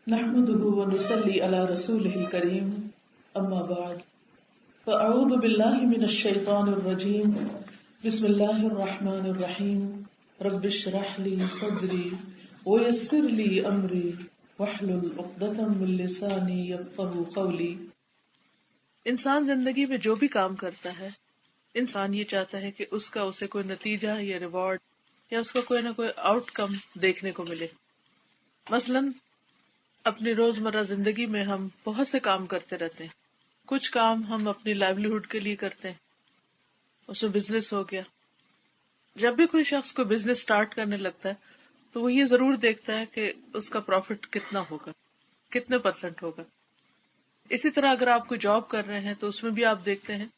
نحمده ونصلي على رسوله الكريم اما بعد فاعوذ بالله من الشيطان الرجيم بسم الله الرحمن الرحيم رب اشرح لي صدري ويسر لي امري واحلل عقدة من لساني يفقهوا قولي. انسان زندگی میں جو بھی کام کرتا ہے، انسان یہ چاہتا ہے کہ اس کا اسے کوئی نتیجہ یا ریوارڈ یا اس کا کوئی نہ کوئی آؤٹ کم دیکھنے کو ملے. مثلاً اپنی روزمرہ زندگی میں ہم بہت سے کام کرتے رہتے ہیں. کچھ کام ہم اپنی لائیولیہوڈ کے لیے کرتے ہیں، اس میں بزنس ہو گیا. جب بھی کوئی شخص کو بزنس سٹارٹ کرنے لگتا ہے تو وہ یہ ضرور دیکھتا ہے کہ اس کا پروفٹ کتنا ہوگا، کتنے پرسنٹ ہوگا. اسی طرح اگر آپ کوئی جاب کر رہے ہیں تو اس میں بھی آپ دیکھتے ہیں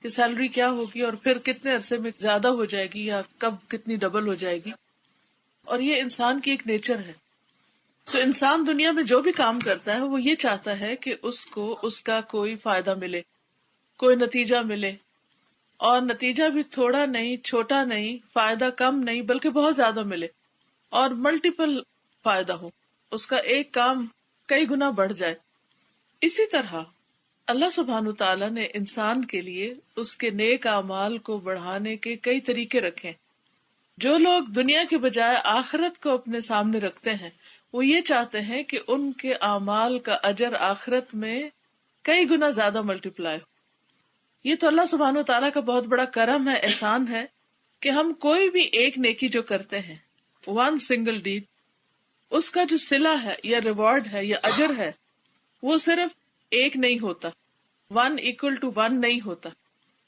کہ سیلری کیا ہوگی اور پھر کتنے عرصے میں زیادہ ہو جائے گی یا کب کتنی ڈبل ہو جائے گی. اور یہ انسان کی ایک نیچر ہے. تو انسان دنیا میں جو بھی کام کرتا ہے وہ یہ چاہتا ہے کہ اس کو اس کا کوئی فائدہ ملے، کوئی نتیجہ ملے، اور نتیجہ بھی تھوڑا نہیں، چھوٹا نہیں، فائدہ کم نہیں، بلکہ بہت زیادہ ملے اور ملٹیپل فائدہ ہو، اس کا ایک کام کئی گنا بڑھ جائے. اسی طرح اللہ سبحانہ تعالیٰ نے انسان کے لیے اس کے نیک اعمال کو بڑھانے کے کئی طریقے رکھے. جو لوگ دنیا کے بجائے آخرت کو اپنے سامنے رکھتے ہیں وہ یہ چاہتے ہیں کہ ان کے اعمال کا اجر آخرت میں کئی گنا زیادہ ملٹیپلائی ہو. یہ تو اللہ سبحانہ وتعالیٰ کا بہت بڑا کرم ہے، احسان ہے کہ ہم کوئی بھی ایک نیکی جو کرتے ہیں، ون سنگل ڈیڈ، اس کا جو صلہ ہے یا ریوارڈ ہے یا اجر ہے وہ صرف ایک نہیں ہوتا، 1 = 1 نہیں ہوتا،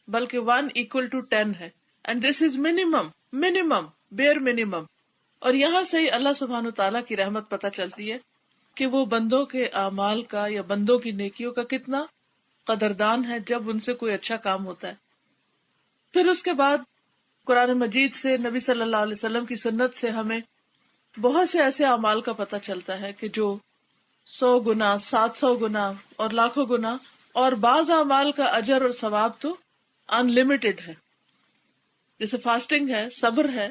بلکہ 1 = 10 ہے. And this is minimum bare minimum. اور یہاں سے ہی اللہ سبحانہ تعالیٰ کی رحمت پتہ چلتی ہے کہ وہ بندوں کے اعمال کا یا بندوں کی نیکیوں کا کتنا قدردان ہے جب ان سے کوئی اچھا کام ہوتا ہے. پھر اس کے بعد قرآن مجید سے، نبی صلی اللہ علیہ وسلم کی سنت سے ہمیں بہت سے ایسے اعمال کا پتہ چلتا ہے کہ جو 100 گنا، 700 گنا اور لاکھوں گنا، اور بعض اعمال کا اجر اور ثواب تو ان لمیٹڈ ہے. جیسے فاسٹنگ ہے، صبر ہے،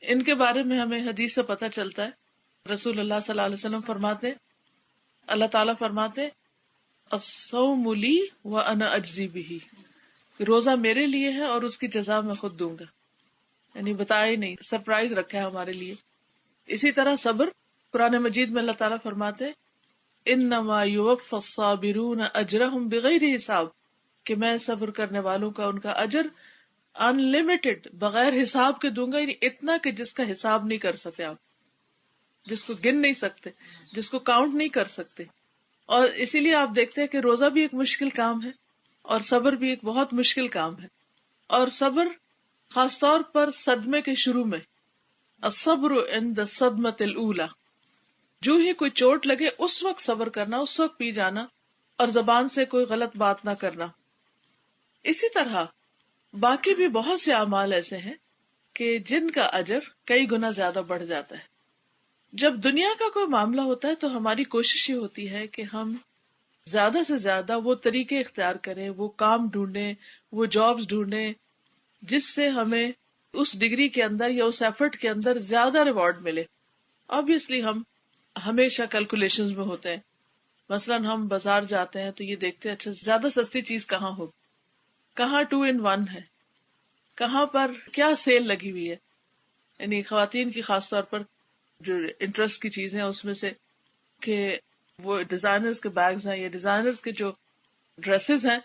ان کے بارے میں ہمیں حدیث سے پتہ چلتا ہے. رسول اللہ صلی اللہ علیہ وسلم فرماتے، اللہ تعالیٰ فرماتے، الصوم لی وانا اجزی بہ، روزہ میرے لیے ہے اور اس کی جزا میں خود دوں گا. یعنی بتایا ہی نہیں، سرپرائز رکھا ہے ہمارے لیے. اسی طرح صبر، قرآن مجید میں اللہ تعالیٰ فرماتے، انما یوفی الصابرون اجرہم بغیر حساب، کہ میں صبر کرنے والوں کا ان کا اجر ان لمیٹڈ، بغیر حساب کے دوں گا. یعنی اتنا کہ جس کا حساب نہیں کر سکتے آپ، جس کو گن نہیں سکتے، جس کو کاؤنٹ نہیں کر سکتے. اور اسی لیے آپ دیکھتے ہیں کہ روزہ بھی ایک مشکل کام ہے اور صبر بھی ایک بہت مشکل کام ہے. اور صبر خاص طور پر صدمے کے شروع میں، الصبر عند الصدمۃ الاولی، جو ہی کوئی چوٹ لگے اس وقت صبر کرنا، اس وقت پی جانا اور زبان سے کوئی غلط بات نہ کرنا. اسی طرح باقی بھی بہت سے اعمال ایسے ہیں کہ جن کا اجر کئی گنا زیادہ بڑھ جاتا ہے. جب دنیا کا کوئی معاملہ ہوتا ہے تو ہماری کوشش یہ ہوتی ہے کہ ہم زیادہ سے زیادہ وہ طریقے اختیار کریں، وہ کام ڈھونڈیں، وہ جابز ڈھونڈیں جس سے ہمیں اس ڈگری کے اندر یا اس ایفرٹ کے اندر زیادہ ریوارڈ ملے. آبویسلی ہم ہمیشہ کیلکولیشنز میں ہوتے ہیں. مثلاً ہم بازار جاتے ہیں تو یہ دیکھتے ہیں اچھا زیادہ سستی چیز کہاں ہو، کہاں 2 in 1 ہے، کہاں پر کیا سیل لگی ہوئی ہے. یعنی خواتین کی خاص طور پر جو انٹرسٹ کی چیزیں ہیں اس میں سے کہ وہ ڈیزائنرز کے بیگز ہیں یا ڈیزائنرز کے جو ڈریسز ہیں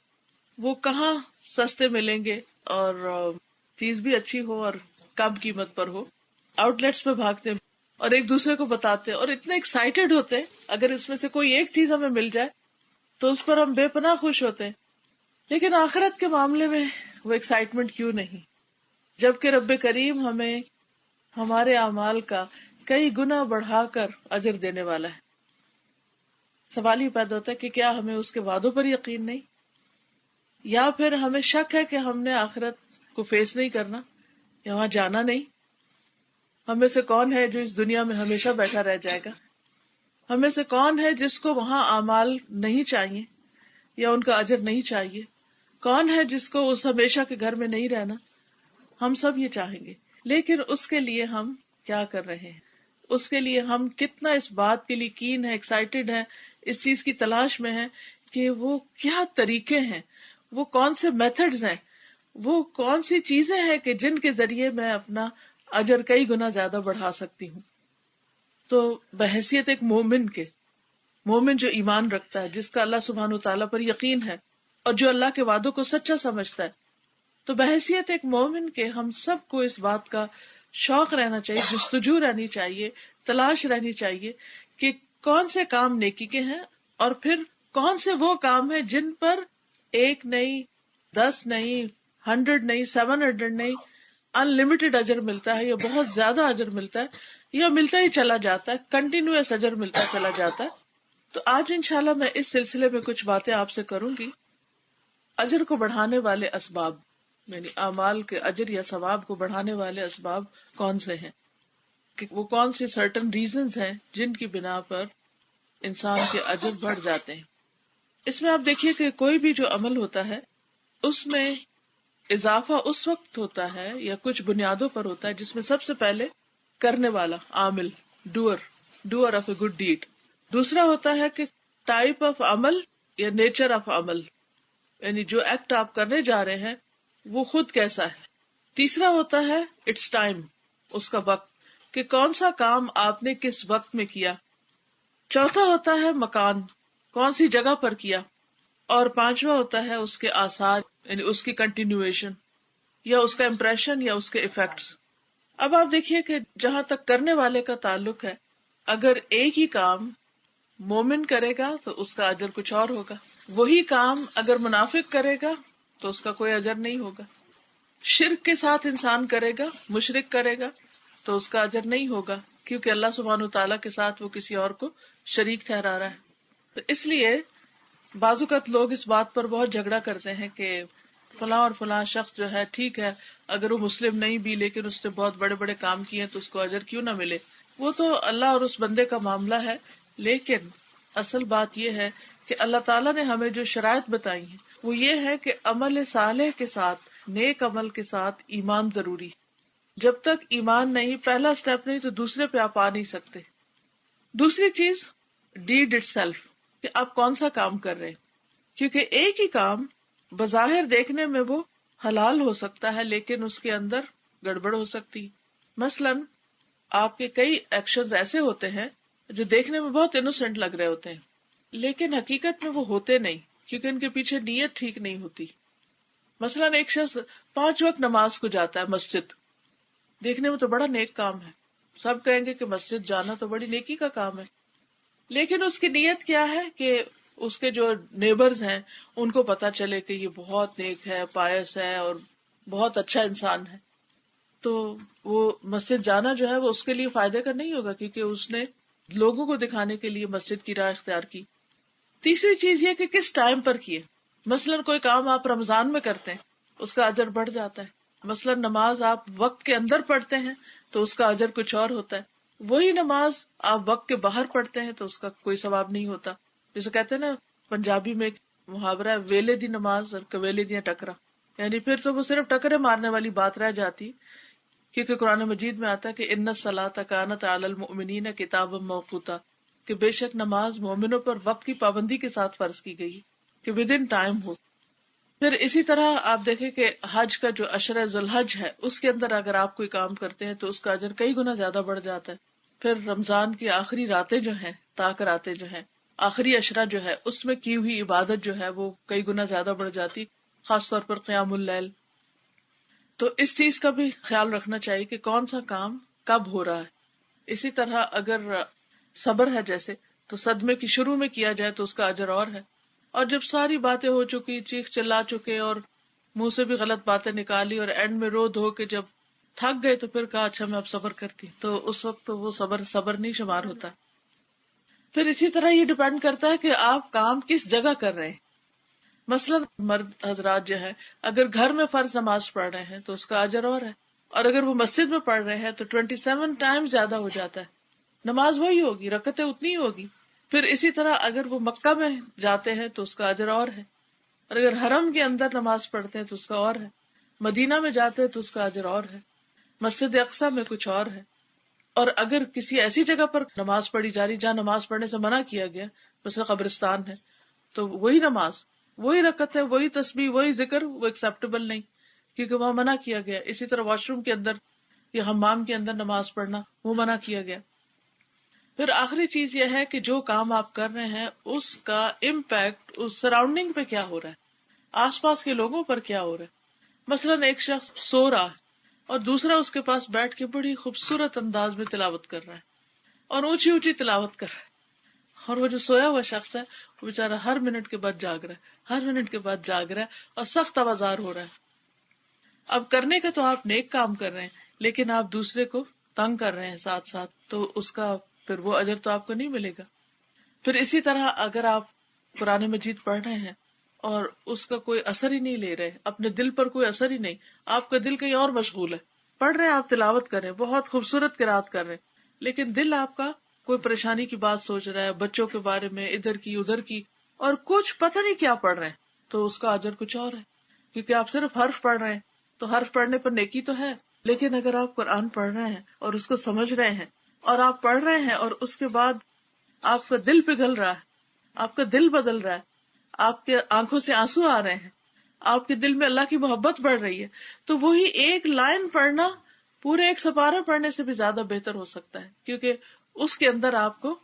وہ کہاں سستے ملیں گے اور چیز بھی اچھی ہو اور کم قیمت پر ہو. آؤٹ لیٹس پہ بھاگتے ہیں اور ایک دوسرے کو بتاتے ہیں اور اتنے ایکسائٹیڈ ہوتے ہیں اگر اس میں سے کوئی ایک چیز ہمیں مل جائے تو اس پر ہم بے پناہ خوش ہوتے ہیں. لیکن آخرت کے معاملے میں وہ ایکسائٹمنٹ کیوں نہیں، جبکہ رب کریم ہمیں ہمارے اعمال کا کئی گنا بڑھا کر اجر دینے والا ہے. سوال یہ پیدا ہوتا ہے کہ کیا ہمیں اس کے وعدوں پر یقین نہیں، یا پھر ہمیں شک ہے کہ ہم نے آخرت کو فیس نہیں کرنا یا وہاں جانا نہیں. ہم میں سے کون ہے جو اس دنیا میں ہمیشہ بیٹھا رہ جائے گا؟ ہم میں سے کون ہے جس کو وہاں اعمال نہیں چاہیے یا ان کا اجر نہیں چاہیے؟ کون ہے جس کو اس ہمیشہ کے گھر میں نہیں رہنا؟ ہم سب یہ چاہیں گے، لیکن اس کے لیے ہم کیا کر رہے ہیں؟ اس کے لیے ہم کتنا اس بات کے لیے کین ہے، ایکسائٹیڈ ہے، اس چیز کی تلاش میں ہے کہ وہ کیا طریقے ہیں، وہ کون سے میتھڈز ہیں، وہ کون سی چیزیں ہیں کہ جن کے ذریعے میں اپنا اجر کئی گنا زیادہ بڑھا سکتی ہوں. تو بحیثیت ایک مومن کے، مومن جو ایمان رکھتا ہے، جس کا اللہ سبحانہ وتعالیٰ پر یقین ہے اور جو اللہ کے وعدوں کو سچا سمجھتا ہے، تو بحیثیت ایک مومن کے ہم سب کو اس بات کا شوق رہنا چاہیے، جستجو رہنی چاہیے، تلاش رہنی چاہیے کہ کون سے کام نیکی کے ہیں اور پھر کون سے وہ کام ہیں جن پر 1 نہیں، 10 نہیں، 100 نہیں، 700 نہیں، انلمیٹڈ اجر ملتا ہے یا بہت زیادہ اجر ملتا ہے یا ملتا ہی چلا جاتا ہے، کنٹینیوس اجر ملتا چلا جاتا ہے. تو آج انشاءاللہ میں اس سلسلے میں کچھ باتیں آپ سے کروں گی. اجر کو بڑھانے والے اسباب، یعنی اعمال کے اجر یا ثواب کو بڑھانے والے اسباب کون سے ہیں، کہ وہ کون سی سرٹن ریزنز ہیں جن کی بنا پر انسان کے اجر بڑھ جاتے ہیں. اس میں آپ دیکھیے کہ کوئی بھی جو عمل ہوتا ہے اس میں اضافہ اس وقت ہوتا ہے یا کچھ بنیادوں پر ہوتا ہے جس میں سب سے پہلے کرنے والا عامل، doer of a good deed. دوسرا ہوتا ہے کہ ٹائپ آف عمل یا نیچر آف عمل، یعنی جو ایکٹ آپ کرنے جا رہے ہیں وہ خود کیسا ہے. تیسرا ہوتا ہے اٹس ٹائم، اس کا وقت، کہ کون سا کام آپ نے کس وقت میں کیا. چوتھا ہوتا ہے مکان، کون سی جگہ پر کیا. اور پانچواں ہوتا ہے اس کے آثار، یعنی اس کی کنٹینیویشن یا اس کا امپریشن یا اس کے ایفیکٹس. اب آپ دیکھیے کہ جہاں تک کرنے والے کا تعلق ہے، اگر ایک ہی کام مومن کرے گا تو اس کا اجر کچھ اور ہوگا، وہی کام اگر منافق کرے گا تو اس کا کوئی اجر نہیں ہوگا. شرک کے ساتھ انسان کرے گا، مشرک کرے گا تو اس کا اجر نہیں ہوگا، کیونکہ اللہ سبحانہ وتعالیٰ کے ساتھ وہ کسی اور کو شریک ٹھہرا رہا ہے. تو اس لیے بعض اوقات لوگ اس بات پر بہت جھگڑا کرتے ہیں کہ فلاں اور فلاں شخص جو ہے ٹھیک ہے، اگر وہ مسلم نہیں بھی لیکن اس نے بہت بڑے بڑے کام کیے تو اس کو اجر کیوں نہ ملے. وہ تو اللہ اور اس بندے کا معاملہ ہے، لیکن اصل بات یہ ہے کہ اللہ تعالیٰ نے ہمیں جو شرائط بتائی ہیں وہ یہ ہے کہ عمل صالح کے ساتھ، نیک عمل کے ساتھ ایمان ضروری. جب تک ایمان نہیں، پہلا سٹیپ نہیں، تو دوسرے پہ آپ آ نہیں سکتے. دوسری چیز ڈیڈ اٹ سیلف، کہ آپ کون سا کام کر رہے ہیں، کیونکہ ایک ہی کام بظاہر دیکھنے میں وہ حلال ہو سکتا ہے لیکن اس کے اندر گڑبڑ ہو سکتی. مثلا آپ کے کئی ایکشنز ایسے ہوتے ہیں جو دیکھنے میں بہت انوسنٹ لگ رہے ہوتے ہیں لیکن حقیقت میں وہ ہوتے نہیں، کیونکہ ان کے پیچھے نیت ٹھیک نہیں ہوتی. مثلا ایک شخص 5 وقت نماز کو جاتا ہے مسجد، دیکھنے میں تو بڑا نیک کام ہے، سب کہیں گے کہ مسجد جانا تو بڑی نیکی کا کام ہے، لیکن اس کی نیت کیا ہے کہ اس کے جو نیبرز ہیں ان کو پتا چلے کہ یہ بہت نیک ہے، پائس ہے اور بہت اچھا انسان ہے. تو وہ مسجد جانا جو ہے وہ اس کے لیے فائدے کا نہیں ہوگا، کیونکہ اس نے لوگوں کو دکھانے کے لیے مسجد کی راہ اختیار کی. تیسری چیز یہ کہ کس ٹائم پر کیے. مثلا کوئی کام آپ رمضان میں کرتے ہیں اس کا اجر بڑھ جاتا ہے، مثلا نماز آپ وقت کے اندر پڑھتے ہیں تو اس کا اجر کچھ اور ہوتا ہے. وہی نماز آپ وقت کے باہر پڑھتے ہیں تو اس کا کوئی ثواب نہیں ہوتا. جیسے کہتے ہیں نا پنجابی میں ایک محاورہ ہے، ویلے دی نماز اور کویلے دیا ٹکرا، یعنی پھر تو وہ صرف ٹکرے مارنے والی بات رہ جاتی، کیونکہ قرآن مجید میں آتا ہے کہ ان الصلاۃ کانت علی المؤمنین کتابا موقوتا، کہ بے شک نماز مومنوں پر وقت کی پابندی کے ساتھ فرض کی گئی کہ ود ان ٹائم ہو. پھر اسی طرح آپ دیکھیں کہ حج کا جو عشرہ ذوالحج ہے اس کے اندر اگر آپ کوئی کام کرتے ہیں تو اس کا اجر کئی گنا زیادہ بڑھ جاتا ہے. پھر رمضان کی آخری راتیں جو ہیں، طاق راتیں جو ہیں، آخری عشرہ جو ہے اس میں کی ہوئی عبادت جو ہے وہ کئی گنا زیادہ بڑھ جاتی، خاص طور پر قیام اللیل. تو اس چیز کا بھی خیال رکھنا چاہیے کہ کون سا کام کب ہو رہا ہے. اسی طرح اگر صبر ہے جیسے، تو صدمے کی شروع میں کیا جائے تو اس کا اجر اور ہے، اور جب ساری باتیں ہو چکی، چیخ چلا چکے اور منہ سے بھی غلط باتیں نکالی اور اینڈ میں رو دھو کے جب تھک گئے تو پھر کہا اچھا میں اب صبر کرتی، تو اس وقت تو وہ صبر نہیں شمار ہوتا. پھر اسی طرح یہ ڈیپینڈ کرتا ہے کہ آپ کام کس جگہ کر رہے ہیں. مثلا مرد حضرات جو ہے اگر گھر میں فرض نماز پڑھ رہے ہیں تو اس کا اجر اور ہے، اور اگر وہ مسجد میں پڑھ رہے ہیں تو 27 ٹائم زیادہ ہو جاتا ہے، نماز وہی ہوگی، رکعتیں اتنی ہی ہوگی. پھر اسی طرح اگر وہ مکہ میں جاتے ہیں تو اس کا اجر اور ہے، اور اگر حرم کے اندر نماز پڑھتے ہیں تو اس کا اور ہے، مدینہ میں جاتے ہیں تو اس کا اجر اور ہے، مسجد اقصی میں کچھ اور ہے. اور اگر کسی ایسی جگہ پر نماز پڑھی جا رہی جہاں نماز پڑھنے سے منع کیا گیا، مثلا قبرستان ہے، تو وہی نماز، وہی رکعت ہے، وہی تسبیح، وہی ذکر، وہ ایکسیپٹیبل نہیں، کیونکہ وہاں منع کیا گیا. اسی طرح واش روم کے اندر یا حمام کے اندر نماز پڑھنا وہ منع کیا گیا. پھر آخری چیز یہ ہے کہ جو کام آپ کر رہے ہیں اس کا امپیکٹ اس سراؤنڈنگ پہ کیا ہو رہا ہے، آس پاس کے لوگوں پر کیا ہو رہا ہے. مثلاً ایک شخص سو رہا ہے اور دوسرا اس کے پاس بیٹھ کے بڑی خوبصورت انداز میں تلاوت کر رہا ہے اور اونچی اونچی تلاوت کر رہا ہے، اور وہ جو سویا ہوا شخص ہے وہ بےچارا ہر منٹ کے بعد جاگ رہا ہے، ہر منٹ کے بعد جاگ رہا ہے اور سخت آوازار ہو رہا ہے. اب کرنے کا تو آپ نیک کام کر رہے ہیں لیکن آپ دوسرے کو تنگ کر رہے ہیں ساتھ ساتھ، تو اس کا پھر وہ اجر تو آپ کو نہیں ملے گا. پھر اسی طرح اگر آپ قرآن مجید پڑھ رہے ہیں اور اس کا کوئی اثر ہی نہیں لے رہے، اپنے دل پر کوئی اثر ہی نہیں، آپ کا دل کہیں اور مشغول ہے، پڑھ رہے ہیں آپ، تلاوت کر رہے ہیں، بہت خوبصورت قرات کر رہے ہیں، لیکن دل آپ کا کوئی پریشانی کی بات سوچ رہا ہے، بچوں کے بارے میں، ادھر کی ادھر کی، اور کچھ پتہ نہیں کیا پڑھ رہے ہیں، تو اس کا اجر کچھ اور ہے. کیونکہ آپ صرف حرف پڑھ رہے ہیں تو حرف پڑھنے پر نیکی تو ہے، لیکن اگر آپ قرآن پڑھ رہے ہیں اور اس کو سمجھ رہے ہیں اور آپ پڑھ رہے ہیں اور اس کے بعد آپ کا دل پگھل رہا ہے، آپ کا دل بدل رہا ہے، آپ کے آنکھوں سے آنسو آ رہے ہیں، آپ کے دل میں اللہ کی محبت بڑھ رہی ہے، تو وہی ایک لائن پڑھنا پورے ایک سپارہ پڑھنے سے بھی زیادہ بہتر ہو سکتا ہے، کیونکہ اس کے اندر آپ کو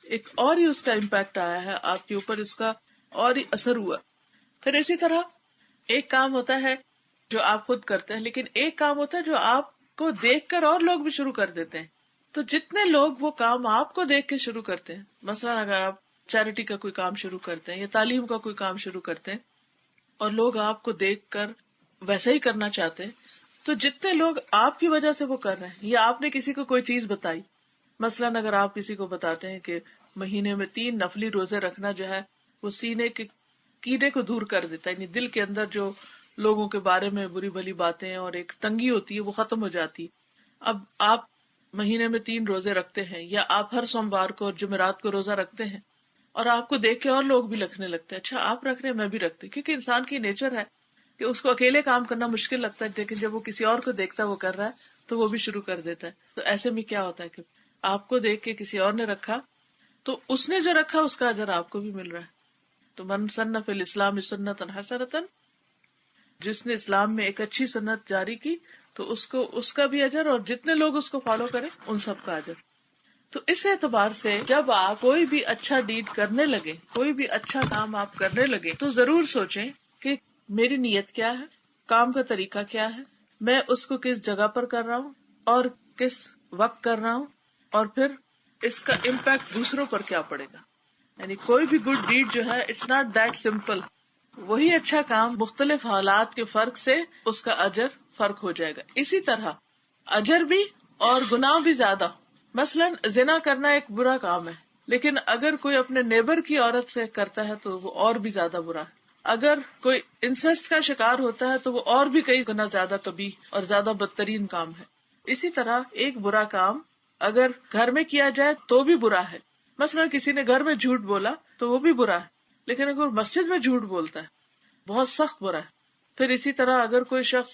ایک اور ہی اس کا امپیکٹ آیا ہے، آپ کے اوپر اس کا اور ہی اثر ہوا. پھر اسی طرح ایک کام ہوتا ہے جو آپ خود کرتے ہیں، لیکن ایک کام ہوتا ہے جو آپ کو دیکھ کر اور لوگ بھی شروع کر دیتے ہیں. تو جتنے لوگ وہ کام آپ کو دیکھ کے شروع کرتے ہیں، مثلا اگر آپ چیریٹی کا کوئی کام شروع کرتے ہیں یا تعلیم کا کوئی کام شروع کرتے ہیں اور لوگ آپ کو دیکھ کر ویسا ہی کرنا چاہتے ہیں، تو جتنے لوگ آپ کی وجہ سے وہ کر رہے ہیں یا آپ نے کسی کو کوئی چیز بتائی، مثلاً اگر آپ کسی کو بتاتے ہیں کہ مہینے میں 3 نفلی روزے رکھنا جو ہے وہ سینے کے کیڑے کو دور کر دیتا ہے، یعنی دل کے اندر جو لوگوں کے بارے میں بری بھلی باتیں اور ایک تنگی ہوتی ہے وہ ختم ہو جاتی. اب آپ مہینے میں 3 روزے رکھتے ہیں یا آپ ہر سوموار کو اور جمعرات کو روزہ رکھتے ہیں اور آپ کو دیکھ کے اور لوگ بھی رکھنے لگتے ہیں، اچھا آپ رکھ رہے ہیں میں بھی رکھتی، کیونکہ انسان کی نیچر ہے کہ اس کو اکیلے کام کرنا مشکل لگتا ہے، لیکن جب وہ کسی اور کو دیکھتا ہے وہ کر رہا ہے تو وہ بھی شروع کر دیتا ہے. تو ایسے میں کیا ہوتا ہے کہ آپ کو دیکھ کے کسی اور نے رکھا تو اس نے جو رکھا اس کا اجر آپ کو بھی مل رہا ہے. تو من سن فی الاسلام سنۃ حسنۃ، جس نے اسلام میں ایک اچھی سنت جاری کی تو اس کو اس کا بھی اجر، اور جتنے لوگ اس کو فالو کریں ان سب کا اجر. تو اس اعتبار سے جب آپ کوئی بھی اچھا ڈیڈ کرنے لگے، کوئی بھی اچھا کام آپ کرنے لگے، تو ضرور سوچیں کہ میری نیت کیا ہے، کام کا طریقہ کیا ہے، میں اس کو کس جگہ پر کر رہا ہوں اور کس وقت کر رہا ہوں، اور پھر اس کا امپیکٹ دوسروں پر کیا پڑے گا. یعنی کوئی بھی گڈ ڈیڈ جو ہے اٹس ناٹ دیٹ سمپل. وہی اچھا کام مختلف حالات کے فرق سے اس کا اجر فرق ہو جائے گا. اسی طرح اجر بھی اور گناہ بھی زیادہ. مثلاً زنا کرنا ایک برا کام ہے، لیکن اگر کوئی اپنے نیبر کی عورت سے کرتا ہے تو وہ اور بھی زیادہ برا ہے. اگر کوئی انسسٹ کا شکار ہوتا ہے تو وہ اور بھی کئی گنا زیادہ قبیح اور زیادہ بدترین کام ہے. اسی طرح ایک برا کام اگر گھر میں کیا جائے تو بھی برا ہے. مثلاً کسی نے گھر میں جھوٹ بولا تو وہ بھی برا ہے، لیکن اگر مسجد میں جھوٹ بولتا ہے بہت سخت برا ہے. پھر اسی طرح اگر کوئی شخص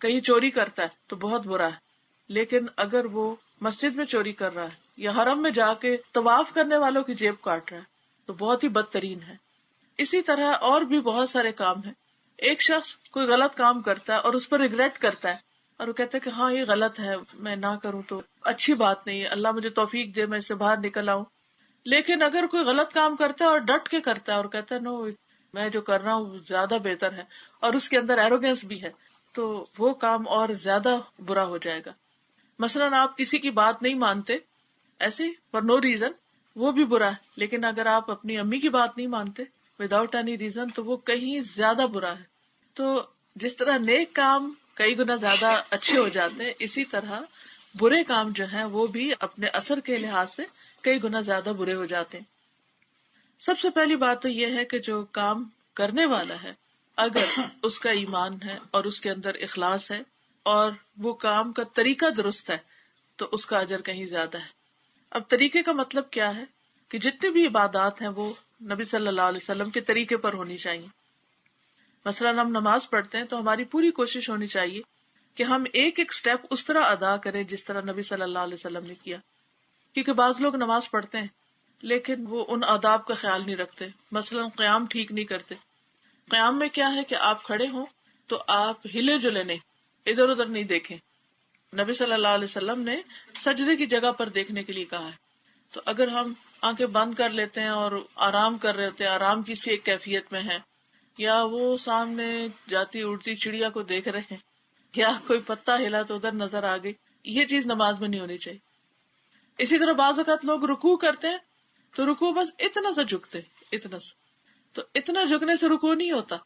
کہیں چوری کرتا ہے تو بہت برا ہے، لیکن اگر وہ مسجد میں چوری کر رہا ہے یا حرم میں جا کے طواف کرنے والوں کی جیب کاٹ رہا ہے تو بہت ہی بدترین ہے. اسی طرح اور بھی بہت سارے کام ہیں. ایک شخص کوئی غلط کام کرتا ہے اور اس پر ریگریٹ کرتا ہے اور وہ کہتا ہے کہ ہاں یہ غلط ہے، میں نہ کروں تو اچھی بات نہیں ہے، اللہ مجھے توفیق دے میں اس سے باہر نکل آؤں. لیکن اگر کوئی غلط کام کرتا ہے اور ڈٹ کے کرتا ہے اور کہتا ہے نو میں جو کر رہا ہوں وہ زیادہ بہتر ہے، اور اس کے اندر ایروگینس بھی ہے، تو وہ کام اور زیادہ برا ہو جائے گا. مثلاً آپ کسی کی بات نہیں مانتے ایسے فار نو ریزن، وہ بھی برا ہے. لیکن اگر آپ اپنی امی کی بات نہیں مانتے وداؤٹ اینی ریزن تو وہ کہیں زیادہ برا ہے. تو جس طرح نیک کام کئی گنا زیادہ اچھے ہو جاتے ہیں، اسی طرح برے کام جو ہیں وہ بھی اپنے اثر کے لحاظ سے کئی گنا زیادہ برے ہو جاتے ہیں. سب سے پہلی بات تو یہ ہے کہ جو کام کرنے والا ہے اگر اس کا ایمان ہے اور اس کے اندر اخلاص ہے اور وہ کام کا طریقہ درست ہے تو اس کا اجر کہیں زیادہ ہے. اب طریقے کا مطلب کیا ہے کہ جتنی بھی عبادات ہیں وہ نبی صلی اللہ علیہ وسلم کے طریقے پر ہونی چاہیے. مثلاً ہم نماز پڑھتے ہیں تو ہماری پوری کوشش ہونی چاہیے کہ ہم ایک ایک سٹیپ اس طرح ادا کریں جس طرح نبی صلی اللہ علیہ وسلم نے کیا. کیونکہ بعض لوگ نماز پڑھتے ہیں لیکن وہ ان آداب کا خیال نہیں رکھتے. مثلا قیام ٹھیک نہیں کرتے. قیام میں کیا ہے کہ آپ کھڑے ہوں تو آپ ہلے جلے نہیں, ادھر ادھر نہیں دیکھیں. نبی صلی اللہ علیہ وسلم نے سجدے کی جگہ پر دیکھنے کے لیے کہا ہے. تو اگر ہم آنکھیں بند کر لیتے ہیں اور آرام کر رہے ہوتے ہیں, آرام کی سی ایک کیفیت میں ہے, یا وہ سامنے جاتی اڑتی چڑیا کو دیکھ رہے ہیں, یا کوئی پتا ہلا تو ادھر نظر آ گئی, یہ چیز نماز میں نہیں ہونی چاہیے. اسی طرح بعض اوقات لوگ رکوع کرتے ہیں تو رکوع بس اتنا سا جھکتے, اتنا سا, تو اتنا جھکنے سے رکوع نہیں ہوتا,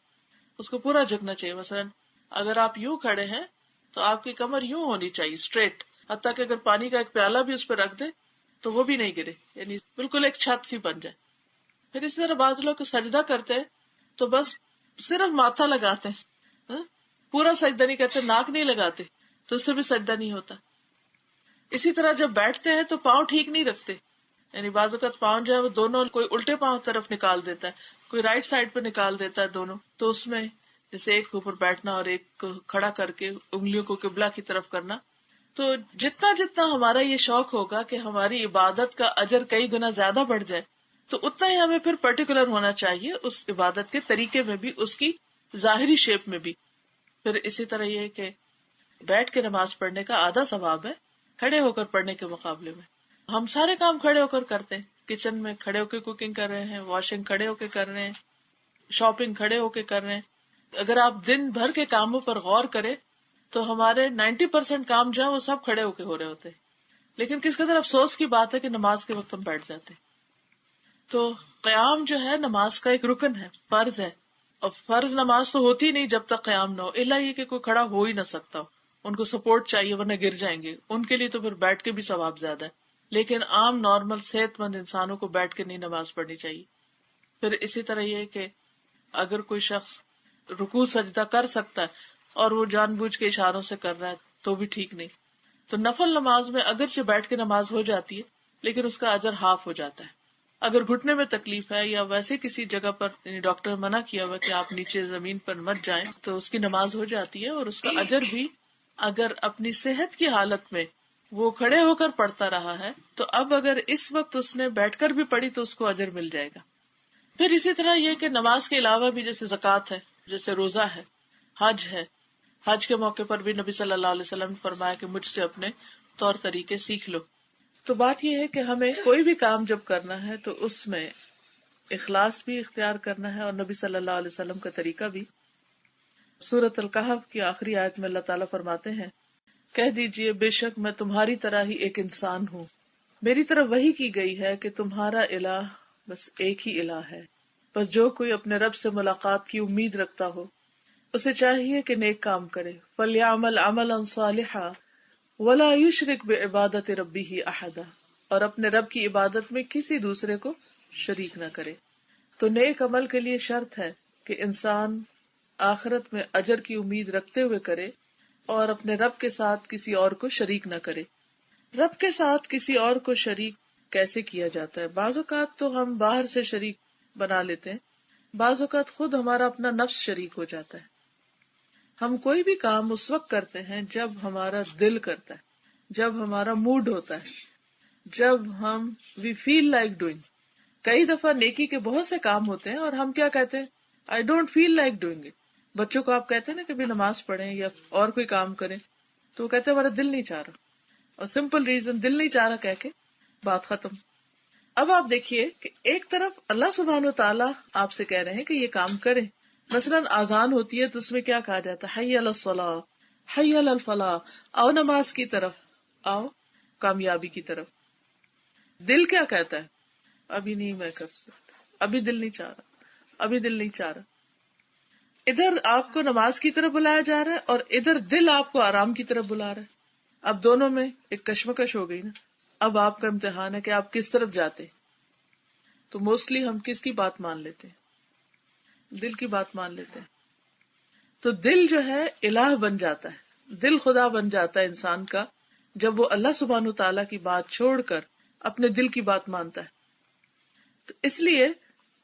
اس کو پورا جھکنا چاہیے. مثلا اگر آپ یوں کھڑے ہیں تو آپ کی کمر یوں ہونی چاہیے اسٹریٹ, حتیٰ کہ اگر پانی کا ایک پیالہ بھی اس پہ رکھ دیں تو وہ بھی نہیں گرے, یعنی بالکل ایک چھت سی بن جائے. پھر اسی طرح بعض لوگ سجدہ کرتے ہیں تو بس صرف ماتھا لگاتے ہیں, پورا سجدہ نہیں کرتے, ناک نہیں لگاتے, تو اس سے بھی سجدہ نہیں ہوتا. اسی طرح جب بیٹھتے ہیں تو پاؤں ٹھیک نہیں رکھتے, یعنی بعض اوقات پاؤں جو ہے وہ دونوں, کوئی الٹے پاؤں طرف نکال دیتا ہے, کوئی رائٹ سائڈ پہ نکال دیتا ہے دونوں. تو اس میں جیسے ایک کے اوپر بیٹھنا اور ایک کو کھڑا کر کے انگلیوں کو قبلہ کی طرف کرنا. تو جتنا جتنا ہمارا یہ شوق ہوگا کہ ہماری عبادت کا اجر کئی گنا زیادہ بڑھ جائے, تو اتنا ہی ہمیں پھر پرٹیکولر ہونا چاہیے اس عبادت کے طریقے میں بھی, اس کی ظاہری شیپ میں بھی. پھر اسی طرح یہ کہ بیٹھ کے نماز پڑھنے کا آدھا ثواب ہے کھڑے ہو کر پڑھنے کے مقابلے میں. ہم سارے کام کھڑے ہو کر کرتے ہیں, کچن میں کھڑے ہو کے کوکنگ کر رہے ہیں, واشنگ کھڑے ہو کے کر رہے ہیں, شاپنگ کھڑے ہو کے کر رہے ہیں. اگر آپ دن بھر کے کاموں پر غور کریں تو ہمارے 90% کام جو ہے وہ سب کھڑے ہو کے ہو رہے ہوتے ہیں. لیکن کس قدر افسوس کی بات ہے کہ نماز کے وقت ہم بیٹھ جاتے ہیں. تو قیام جو ہے نماز کا ایک رکن ہے, فرض ہے. اور فرض نماز تو ہوتی نہیں جب تک قیام نہ ہو, الا یہ کہ کوئی کھڑا ہو ہی نہ سکتا ہو, ان کو سپورٹ چاہیے ورنہ گر جائیں گے. ان کے لیے تو پھر بیٹھ کے بھی ثواب زیادہ ہے, لیکن عام نارمل صحت مند انسانوں کو بیٹھ کے نہیں نماز پڑھنی چاہیے. پھر اسی طرح یہ کہ اگر کوئی شخص رکوع سجدہ کر سکتا ہے اور وہ جان بوجھ کے اشاروں سے کر رہا ہے تو بھی ٹھیک نہیں. تو نفل نماز میں اگرچہ بیٹھ کے نماز ہو جاتی ہے لیکن اس کا اجر ہاف ہو جاتا ہے. اگر گھٹنے میں تکلیف ہے یا ویسے کسی جگہ پر یعنی ڈاکٹر نے منع کیا ہوا کہ آپ نیچے زمین پر مت جائیں تو اس کی نماز ہو جاتی ہے, اور اس کا اجر بھی اگر اپنی صحت کی حالت میں وہ کھڑے ہو کر پڑھتا رہا ہے تو اب اگر اس وقت اس نے بیٹھ کر بھی پڑھی تو اس کو اجر مل جائے گا. پھر اسی طرح یہ کہ نماز کے علاوہ بھی جیسے زکوٰۃ ہے, جیسے روزہ ہے, حج ہے. حج کے موقع پر بھی نبی صلی اللہ علیہ وسلم نے فرمایا کہ مجھ سے اپنے طور طریقے سیکھ لو. تو بات یہ ہے کہ ہمیں کوئی بھی کام جب کرنا ہے تو اس میں اخلاص بھی اختیار کرنا ہے, اور نبی صلی اللہ علیہ وسلم کا طریقہ بھی. سورۃ الکہف کی آخری آیت میں اللہ تعالیٰ فرماتے ہیں, کہہ دیجئے بے شک میں تمہاری طرح ہی ایک انسان ہوں, میری طرف وحی کی گئی ہے کہ تمہارا الہ بس ایک ہی الہ ہے. بس جو کوئی اپنے رب سے ملاقات کی امید رکھتا ہو اسے چاہیے کہ نیک کام کرے. فَلْيَعْمَلْ عَمَلًا صَالِحًا وَلَا يُشْرِكْ بِعِبَادَةِ رَبِّهِ أَحَدًا, اور اپنے رب کی عبادت میں کسی دوسرے کو شریک نہ کرے. تو نیک عمل کے لیے شرط ہے کہ انسان آخرت میں اجر کی امید رکھتے ہوئے کرے اور اپنے رب کے ساتھ کسی اور کو شریک نہ کرے. رب کے ساتھ کسی اور کو شریک کیسے کیا جاتا ہے؟ بعض اوقات تو ہم باہر سے شریک بنا لیتے ہیں, بعض اوقات خود ہمارا اپنا نفس شریک ہو جاتا ہے. ہم کوئی بھی کام اس وقت کرتے ہیں جب ہمارا دل کرتا ہے, جب ہمارا موڈ ہوتا ہے, جب ہم وی فیل لائک ڈوئنگ. کئی دفعہ نیکی کے بہت سے کام ہوتے ہیں اور ہم کیا کہتے ہیں, I don't feel like doing it. بچوں کو آپ کہتے ہیں نا کہ بھی نماز پڑھیں یا اور کوئی کام کریں تو وہ کہتے ہیں ہمارا دل نہیں چاہ رہا, اور سمپل ریزن دل نہیں چاہ رہا کہہ کے بات ختم. اب آپ دیکھیے کہ ایک طرف اللہ سبحانہ وتعالیٰ آپ سے کہہ رہے ہیں کہ یہ کام کریں. مثلاً آذان ہوتی ہے تو اس میں کیا کہا جاتا ہے, حی علی الصلاۃ, حی علی الفلاح, آؤ نماز کی طرف, آؤ کامیابی کی طرف. دل کیا کہتا ہے, ابھی نہیں میں کر سکتا, ابھی دل نہیں چاہ رہا, ابھی دل نہیں چاہ رہا. ادھر آپ کو نماز کی طرف بلایا جا رہا ہے اور ادھر دل آپ کو آرام کی طرف بلا رہا ہے. اب دونوں میں ایک کشمکش ہو گئی نا. اب آپ کا امتحان ہے کہ آپ کس طرف جاتے. تو موسٹلی ہم کس کی بات مان لیتے ہیں, دل کی بات مان لیتے ہیں. تو دل جو ہے الہ بن جاتا ہے, دل خدا بن جاتا ہے انسان کا جب وہ اللہ سبحانہ تعالیٰ کی بات چھوڑ کر اپنے دل کی بات مانتا ہے. تو اس لیے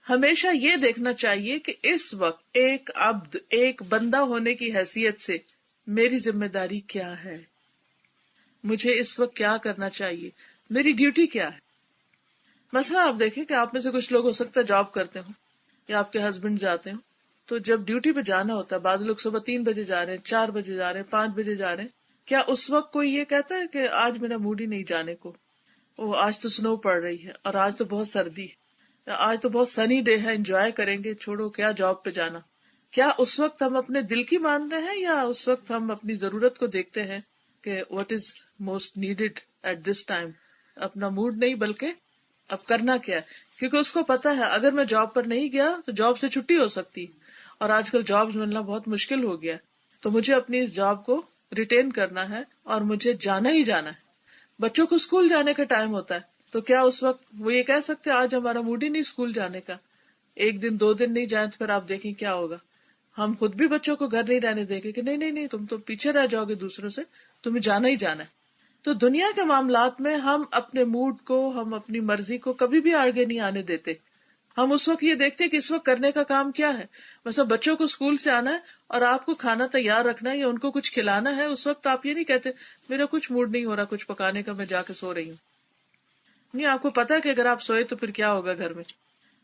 ہمیشہ یہ دیکھنا چاہیے کہ اس وقت ایک عبد, ایک بندہ ہونے کی حیثیت سے میری ذمہ داری کیا ہے، مجھے اس وقت کیا کرنا چاہیے، میری ڈیوٹی کیا ہے. مثلا آپ دیکھیں کہ آپ میں سے کچھ لوگ ہو سکتا ہے جاب کرتے ہوں یا آپ کے ہسبینڈ جاتے ہوں، تو جب ڈیوٹی پہ جانا ہوتا ہے، بعض لوگ صبح 3 بجے جا رہے ہیں، 4 بجے جا رہے ہیں، 5 بجے جا رہے ہیں، کیا اس وقت کوئی یہ کہتا ہے کہ آج میرا موڈ ہی نہیں جانے کو، آج تو سنو پڑ رہی ہے، اور آج تو بہت سردی ہے، آج تو بہت سنی ڈے ہے، انجوائے کریں گے، چھوڑو کیا جاب پہ جانا. کیا اس وقت ہم اپنے دل کی مانتے ہیں یا اس وقت ہم اپنی ضرورت کو دیکھتے ہیں کہ what is most needed at this time؟ اپنا موڈ نہیں بلکہ اب کرنا کیا ہے، کیونکہ اس کو پتا ہے اگر میں جاب پر نہیں گیا تو جاب سے چھٹی ہو سکتی، اور آج کل جابز ملنا بہت مشکل ہو گیا، تو مجھے اپنی اس جاب کو ریٹین کرنا ہے اور مجھے جانا ہی جانا ہے. بچوں کو اسکول جانے کا ٹائم ہوتا ہے، تو کیا اس وقت وہ یہ کہہ سکتے آج ہمارا موڈ ہی نہیں اسکول جانے کا، ایک دن 2 دن نہیں جائیں تو پھر آپ دیکھیں کیا ہوگا. ہم خود بھی بچوں کو گھر نہیں رہنے دیں گے کہ نہیں نہیں نہیں تم تو پیچھے رہ جاؤ گے دوسروں سے، تمہیں جانا ہی جانا ہے. تو دنیا کے معاملات میں ہم اپنے موڈ کو، ہم اپنی مرضی کو کبھی بھی آگے نہیں آنے دیتے. ہم اس وقت یہ دیکھتے کہ اس وقت کرنے کا کام کیا ہے. مثلا بچوں کو اسکول سے آنا ہے اور آپ کو کھانا تیار رکھنا ہے یا ان کو کچھ کھلانا ہے، اس وقت آپ یہ نہیں کہتے میرا کچھ موڈ نہیں ہو رہا کچھ پکانے کا، میں جا کے سو رہی ہوں. نہیں، آپ کو پتا ہے کہ اگر آپ سوئے تو پھر کیا ہوگا گھر میں.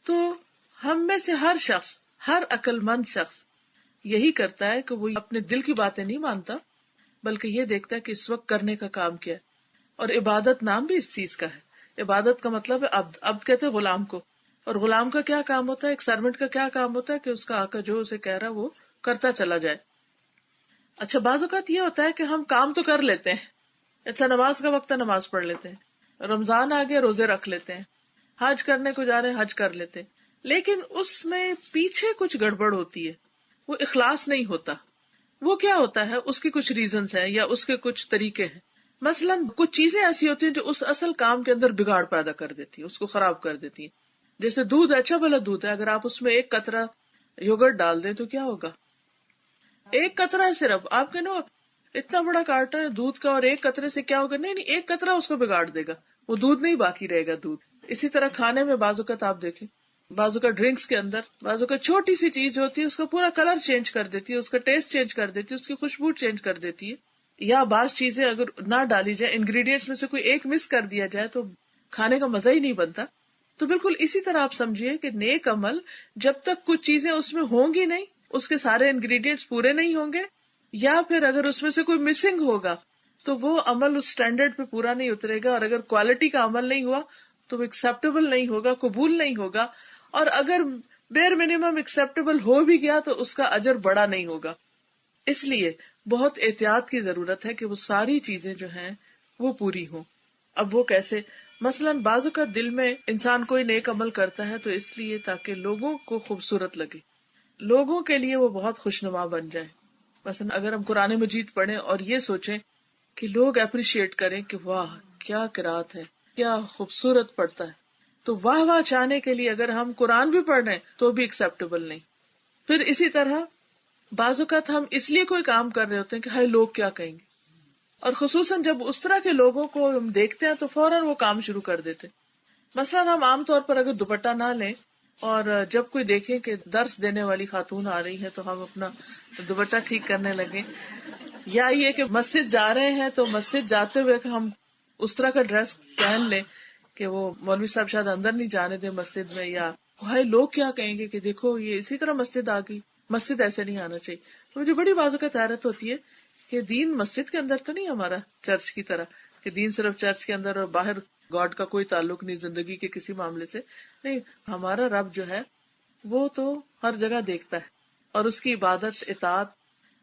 تو ہم میں سے ہر شخص، ہر عقل مند شخص یہی کرتا ہے کہ وہ اپنے دل کی باتیں نہیں مانتا بلکہ یہ دیکھتا ہے کہ اس وقت کرنے کا کام کیا ہے. اور عبادت نام بھی اس چیز کا ہے. عبادت کا مطلب ہے عبد، عبد کہتے ہیں غلام کو، اور غلام کا کیا کام ہوتا ہے، ایک سرونٹ کا کیا کام ہوتا ہے کہ اس کا آقا جو اسے کہہ رہا وہ کرتا چلا جائے. اچھا بعض اوقات یہ ہوتا ہے کہ ہم کام تو کر لیتے ہیں، اچھا نماز کا وقت ہے نماز پڑھ لیتے ہیں، رمضان آ گیا روزے رکھ لیتے ہیں، حج کرنے کو جا رہے ہیں حج کر لیتے ہیں، لیکن اس میں پیچھے کچھ گڑبڑ ہوتی ہے، وہ اخلاص نہیں ہوتا. وہ کیا ہوتا ہے، اس کی کچھ ریزنز ہیں یا اس کے کچھ طریقے ہیں. مثلا کچھ چیزیں ایسی ہوتی ہیں جو اس اصل کام کے اندر بگاڑ پیدا کر دیتی ہیں، اس کو خراب کر دیتی ہیں. جیسے دودھ اچھا بھلا دودھ ہے، اگر آپ اس میں ایک قطرہ یوگرٹ ڈال دیں تو کیا ہوگا، ایک قطرہ ہے صرف، آپ کے نا اتنا بڑا کارٹن ہے دودھ کا اور ایک قطرے سے کیا ہوگا، نہیں ایک قطرہ اس کو بگاڑ دے گا، وہ دودھ نہیں باقی رہے گا دودھ. اسی طرح کھانے میں بعض اوقات آپ دیکھیں، بعض اوقات ڈرنکس کے اندر بعض اوقات چھوٹی سی چیز ہوتی ہے اس کا پورا کلر چینج کر دیتی ہے، اس کا ٹیسٹ چینج کر دیتی ہے، اس کی خوشبو چینج کر دیتی ہے. یا بعض چیزیں اگر نہ ڈالی جائے، انگریڈینٹس میں سے کوئی ایک مس کر دیا جائے تو کھانے کا مزہ ہی نہیں بنتا. تو بالکل اسی طرح آپ سمجھیے کہ نیک عمل جب تک کچھ چیزیں اس میں ہوں گی نہیں، اس کے سارے انگریڈینٹس پورے نہیں ہوں گے، یا پھر اگر اس میں سے کوئی مسنگ ہوگا تو وہ عمل اس سٹینڈرڈ پہ پورا نہیں اترے گا، اور اگر کوالٹی کا عمل نہیں ہوا تو وہ ایکسپٹیبل نہیں ہوگا، قبول نہیں ہوگا، اور اگر بیر منیمم ایکسپٹیبل ہو بھی گیا تو اس کا اجر بڑا نہیں ہوگا. اس لیے بہت احتیاط کی ضرورت ہے کہ وہ ساری چیزیں جو ہیں وہ پوری ہوں. اب وہ کیسے، مثلاً بعض کا دل میں انسان کوئی نیک عمل کرتا ہے تو اس لیے تاکہ لوگوں کو خوبصورت لگے، لوگوں کے لیے وہ بہت خوشنما بن جائے. مثلاً اگر ہم قرآن مجید پڑھیں اور یہ سوچیں کہ لوگ اپریشیٹ کریں کہ واہ کیا قرات ہے، کیا خوبصورت پڑھتا ہے، تو واہ واہ چاہنے کے لیے اگر ہم قرآن بھی پڑھ رہے ہیں تو بھی ایکسپٹیبل نہیں. پھر اسی طرح بعض اوقات ہم اس لیے کوئی کام کر رہے ہوتے ہیں کہ ہائے لوگ کیا کہیں گے، اور خصوصاً جب اس طرح کے لوگوں کو ہم دیکھتے ہیں تو فوراً وہ کام شروع کر دیتے. مثلاً ہم عام طور پر اگر دوپٹہ نہ لیں اور جب کوئی دیکھیں کہ درس دینے والی خاتون آ رہی ہے تو ہم اپنا دوپٹہ ٹھیک کرنے لگے، یا یہ کہ مسجد جا رہے ہیں تو مسجد جاتے ہوئے ہم اس طرح کا ڈریس پہن لیں کہ وہ مولوی صاحب شاید اندر نہیں جانے دیں مسجد میں، یا بھائی لوگ کیا کہیں گے کہ دیکھو یہ اسی طرح مسجد آ گئی، مسجد ایسے نہیں آنا چاہیے. تو مجھے بڑی بازو کا حیرت ہوتی ہے کہ دین مسجد کے اندر تو نہیں ہمارا چرچ کی طرح کہ دین صرف چرچ کے اندر اور باہر گاڈ کا کوئی تعلق نہیں زندگی کے کسی معاملے سے. نہیں، ہمارا رب جو ہے وہ تو ہر جگہ دیکھتا ہے اور اس کی عبادت اطاعت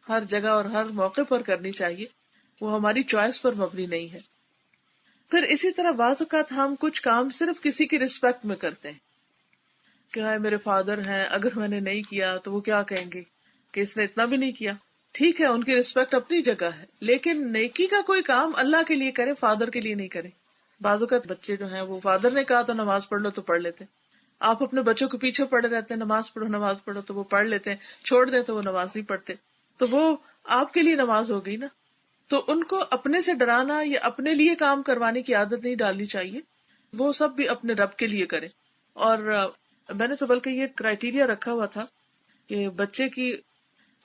ہر جگہ اور ہر موقع پر کرنی چاہیے، وہ ہماری چوائس پر مبنی نہیں ہے. پھر اسی طرح بعض اوقات ہم کچھ کام صرف کسی کی رسپیکٹ میں کرتے ہیں کہ ہائے میرے فادر ہیں، اگر میں نے نہیں کیا تو وہ کیا کہیں گے کہ اس نے اتنا بھی نہیں کیا. ٹھیک ہے، ان کی رسپیکٹ اپنی جگہ ہے، لیکن نیکی کا کوئی کام اللہ کے لیے کرے، فادر کے لیے نہیں کرے. بعض اوقات بچے جو ہیں وہ فادر نے کہا تو نماز پڑھ لو تو پڑھ لیتے، آپ اپنے بچوں کے پیچھے پڑے رہتے ہیں نماز پڑھو تو وہ پڑھ لیتے ہیں، چھوڑ دیں تو وہ نماز نہیں پڑھتے، تو وہ آپ کے لیے نماز ہو گئی نا. تو ان کو اپنے سے ڈرانا یا اپنے لیے کام کروانے کی عادت نہیں ڈالنی چاہیے، وہ سب بھی اپنے رب کے لیے کریں. اور میں نے تو بلکہ یہ کرائیٹیریا رکھا ہوا تھا کہ بچے کی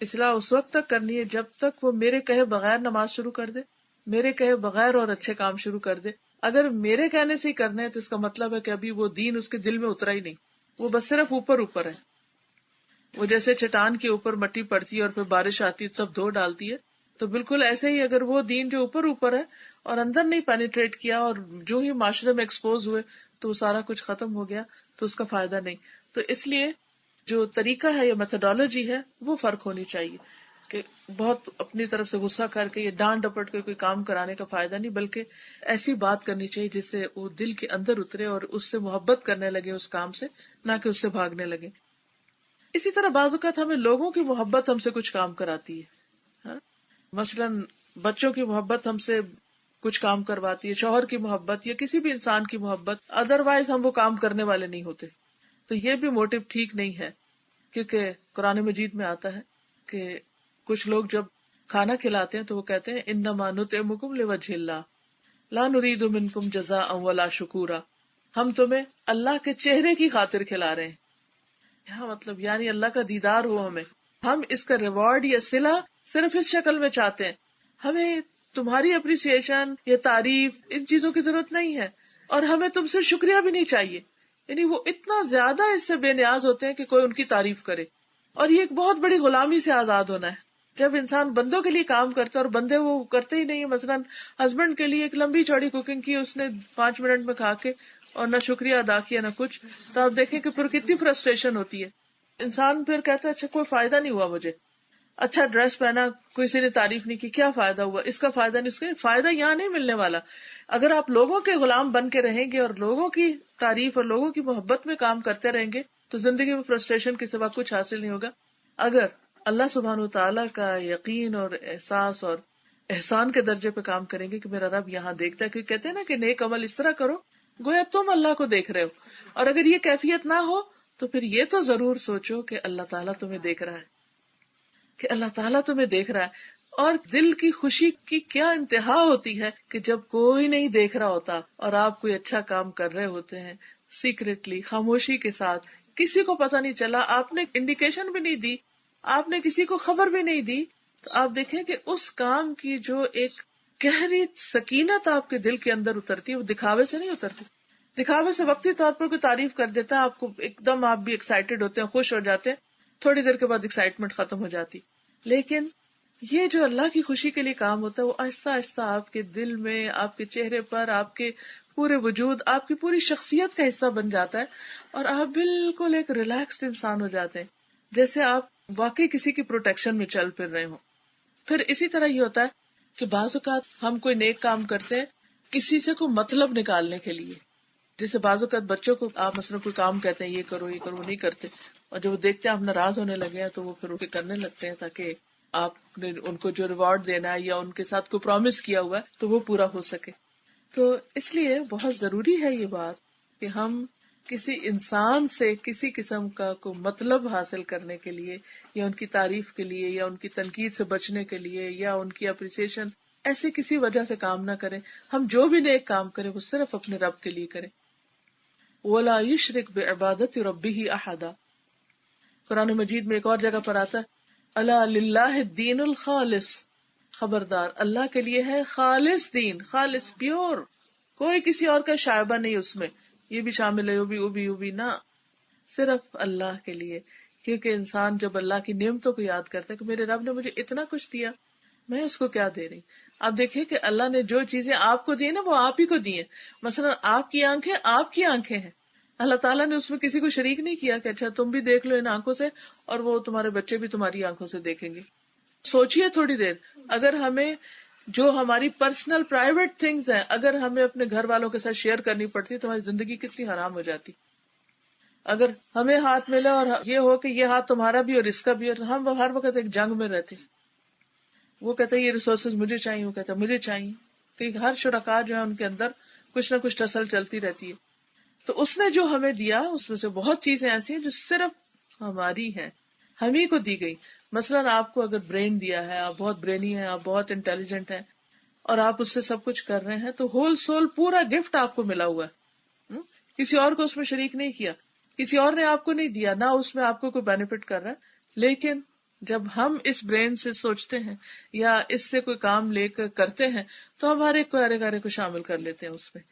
اصلاح اس وقت تک کرنی ہے جب تک وہ میرے کہے بغیر نماز شروع کر دے، میرے کہے بغیر اور اچھے کام شروع کر دے. اگر میرے کہنے سے ہی کرنے ہیں تو اس کا مطلب ہے کہ ابھی وہ دین اس کے دل میں اترا ہی نہیں، وہ بس صرف اوپر اوپر ہے. وہ جیسے چٹان کے اوپر مٹی پڑتی ہے اور پھر بارش آتی ہے سب دھو ڈالتی ہے، تو بالکل ایسے ہی اگر وہ دین جو اوپر اوپر ہے اور اندر نہیں پینیٹریٹ کیا اور جو ہی معاشرے میں ایکسپوز ہوئے تو وہ سارا کچھ ختم ہو گیا تو اس کا فائدہ نہیں. تو اس لیے جو طریقہ ہے یا میتھڈالوجی ہے وہ فرق ہونی چاہیے کہ بہت اپنی طرف سے غصہ کر کے یا ڈانٹ ڈپٹ کے کوئی کام کرانے کا فائدہ نہیں، بلکہ ایسی بات کرنی چاہیے جس سے وہ دل کے اندر اترے اور اس سے محبت کرنے لگے اس کام سے، نہ کہ اس سے بھاگنے لگے. اسی طرح بعض اوقات ہمیں لوگوں کی محبت ہم سے کچھ کام کراتی ہے. مثلاً بچوں کی محبت ہم سے کچھ کام کرواتی ہے، شوہر کی محبت یا کسی بھی انسان کی محبت، ادروائز ہم وہ کام کرنے والے نہیں ہوتے. تو یہ بھی موٹو ٹھیک نہیں ہے، کیونکہ قرآن مجید میں آتا ہے کہ کچھ لوگ جب کھانا کھلاتے ہیں تو وہ کہتے ہیں انما نطعمکم لوجہ اللہ لا نرید منکم جزاء ولا شکورا، ہم تمہیں اللہ کے چہرے کی خاطر کھلا رہے ہیں. یہاں مطلب یعنی اللہ کا دیدار ہو ہمیں، ہم اس کا ریوارڈ یا صلہ صرف اس شکل میں چاہتے ہیں. ہمیں تمہاری اپریسیشن یا تعریف ان چیزوں کی ضرورت نہیں ہے، اور ہمیں تم سے شکریہ بھی نہیں چاہیے. یعنی وہ اتنا زیادہ اس سے بے نیاز ہوتے ہیں کہ کوئی ان کی تعریف کرے. اور یہ ایک بہت بڑی غلامی سے آزاد ہونا ہے. جب انسان بندوں کے لیے کام کرتا ہے اور بندے وہ کرتے ہی نہیں ہے، مثلاً ہسبینڈ کے لیے ایک لمبی چوڑی کوکنگ کی اس نے 5 منٹ میں کھا کے اور نہ شکریہ ادا کیا نہ کچھ، تو آپ دیکھیں کہ پھر کتنی فرسٹریشن ہوتی ہے. انسان پھر کہتا ہے اچھا کوئی فائدہ نہیں ہوا مجھے، اچھا ڈریس پہنا کسی نے تعریف نہیں کی، کیا فائدہ ہوا، اس کا فائدہ نہیں، اس کا فائدہ یہاں نہیں ملنے والا. اگر آپ لوگوں کے غلام بن کے رہیں گے اور لوگوں کی تعریف اور لوگوں کی محبت میں کام کرتے رہیں گے تو زندگی میں فرسٹریشن کے سوا کچھ حاصل نہیں ہوگا. اگر اللہ سبحانہ و تعالیٰ کا یقین اور احساس اور احسان کے درجے پہ کام کریں گے کہ میرا رب یہاں دیکھتا ہے، کیونکہ کہتے ہیں نا کہ نیک عمل اس طرح کرو گویا تم اللہ کو دیکھ رہے ہو. اور اگر یہ کیفیت نہ ہو تو پھر یہ تو ضرور سوچو کہ اللہ تعالیٰ تمہیں دیکھ رہا ہے، کہ اللہ تعالیٰ تمہیں دیکھ رہا ہے. اور دل کی خوشی کی کیا انتہا ہوتی ہے کہ جب کوئی نہیں دیکھ رہا ہوتا اور آپ کوئی اچھا کام کر رہے ہوتے ہیں سیکریٹلی، خاموشی کے ساتھ، کسی کو پتہ نہیں چلا، آپ نے انڈیکیشن بھی نہیں دی، آپ نے کسی کو خبر بھی نہیں دی، تو آپ دیکھیں کہ اس کام کی جو ایک گہری سکینت آپ کے دل کے اندر اترتی ہے وہ دکھاوے سے نہیں اترتی. دکھاوے سے وقتی طور پر کوئی تعریف کر دیتا ہے، آپ کو ایک دم آپ بھی ایکسائٹیڈ ہوتے ہیں، خوش ہو جاتے ہیں، تھوڑی دیر کے بعد ایکسائٹمنٹ ختم ہو جاتی. لیکن یہ جو اللہ کی خوشی کے لیے کام ہوتا ہے وہ آہستہ آہستہ آپ کے دل میں، آپ کے چہرے پر، آپ کے پورے وجود، آپ کی پوری شخصیت کا حصہ بن جاتا ہے اور آپ بالکل ایک ریلیکسڈ انسان ہو جاتے ہیں، جیسے آپ واقعی کسی کی پروٹیکشن میں چل پھر رہے ہوں. پھر اسی طرح یہ ہوتا ہے کہ بعض اوقات ہم کوئی نیک کام کرتے ہیں کسی سے کوئی مطلب نکالنے کے لیے. جیسے بعض اوقات بچوں کو آپ مثلا کوئی کام کہتے ہیں یہ کرو یہ کرو، وہ نہیں کرتے، اور جب وہ دیکھتے ہیں آپ ناراض ہونے لگے ہیں تو وہ پھر اسے کرنے لگتے ہیں تاکہ آپ نے ان کو جو ریوارڈ دینا ہے یا ان کے ساتھ کوئی پرومس کیا ہوا ہے تو وہ پورا ہو سکے. تو اس لیے بہت ضروری ہے یہ بات کہ ہم کسی انسان سے کسی قسم کا کوئی مطلب حاصل کرنے کے لیے یا ان کی تعریف کے لیے یا ان کی تنقید سے بچنے کے لیے یا ان کی اپریسیشن ایسے کسی وجہ سے کام نہ کریں. ہم جو بھی نیک کام کریں وہ صرف اپنے رب کے لیے کریں. وَلَا يُشْرِكْ بِعِبَادَةِ رَبِّهِ أَحَدًا. قرآن مجید میں ایک اور جگہ پر آتا ہے الا للہ الدین الخالص، خبردار اللہ کے لیے ہے خالص دین، خالص پیور، کوئی کسی اور کا شائبہ نہیں اس میں، یہ بھی شامل ہے وہ بھی نہ، صرف اللہ کے لیے. کیونکہ انسان جب اللہ کی نعمتوں کو یاد کرتا ہے کہ میرے رب نے مجھے اتنا کچھ دیا، میں اس کو کیا دے رہی. آپ دیکھیں کہ اللہ نے جو چیزیں آپ کو دی نا وہ آپ ہی کو دی ہیں. مثلا آپ کی آنکھیں آپ کی آنکھیں ہیں، اللہ تعالیٰ نے اس میں کسی کو شریک نہیں کیا کہ اچھا تم بھی دیکھ لو ان آنکھوں سے اور وہ تمہارے بچے بھی تمہاری آنکھوں سے دیکھیں گے. سوچئے تھوڑی دیر، اگر ہمیں جو ہماری پرسنل پرائیویٹ تھنگز ہیں اگر ہمیں اپنے گھر والوں کے ساتھ شیئر کرنی پڑتی تو ہماری زندگی کتنی حرام ہو جاتی. اگر ہمیں ہاتھ ملا اور یہ ہو کہ یہ ہاتھ تمہارا بھی اور اس کا بھی، اور ہم ہر وقت ایک جنگ میں رہتے، وہ کہتے ہیں یہ ریسورسز مجھے چاہیے، وہ کہتا ہے مجھے چاہیے، کہ ہر شرکا جو ہے ان کے اندر کچھ نہ کچھ ٹسل چلتی رہتی ہے. تو اس نے جو ہمیں دیا اس میں سے بہت چیزیں ایسی ہیں جو صرف ہماری ہیں، ہم ہی کو دی گئی. مثلاً آپ کو اگر برین دیا ہے، آپ بہت برینی ہیں، آپ بہت انٹیلیجنٹ ہیں اور آپ اس سے سب کچھ کر رہے ہیں تو ہول سول پورا گفٹ آپ کو ملا ہوا ہے، کسی اور کو اس میں شریک نہیں کیا، کسی اور نے آپ کو نہیں دیا، نہ اس میں آپ کو کوئی بینیفٹ کر رہا ہے، لیکن جب ہم اس برین سے سوچتے ہیں یا اس سے کوئی کام لے کر کرتے ہیں تو ہمارے کوارے گارے کو شامل کر لیتے ہیں اس میں.